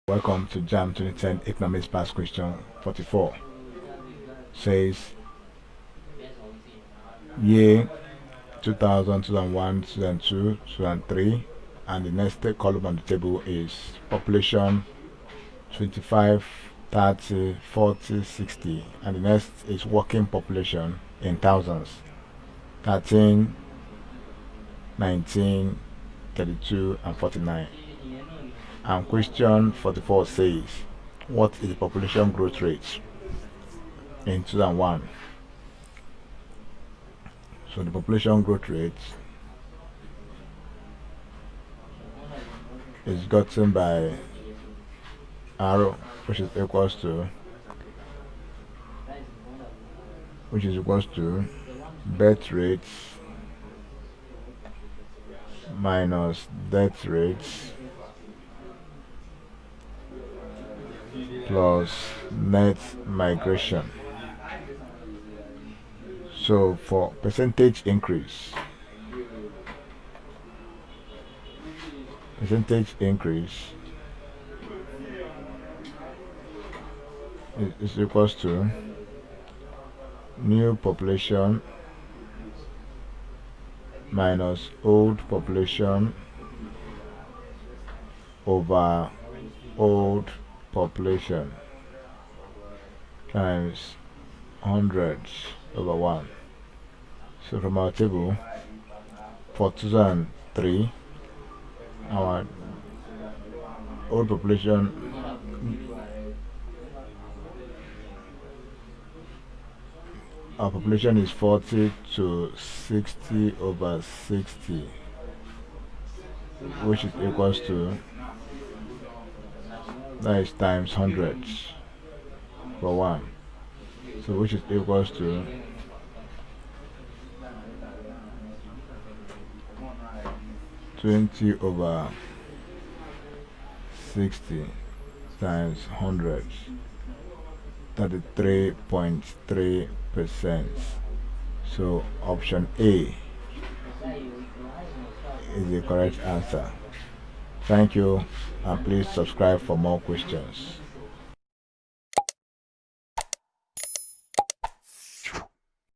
Welcome to Jamb 2010 Economics Past Question 44. Says year 2000, 2001, 2002, 2003, and the next column on the table is population 25, 30, 40, 60, and the next is working population in thousands 13, 19, 32, and 49. And question 44 says, what is the population growth rate in 2001? So the population growth rate is gotten by R, which is equals to birth rates minus death rates plus net migration. So for percentage increase is equals to new population minus old population over old population times 100 over 1. So from our table for 2003, our old population is 40 to 60 over 60, which is equals to, that is times 100 for 1, so which is equals to 20 over 60 times 100, 33.3%. So option A is the correct answer. Thank you, and please subscribe for more questions.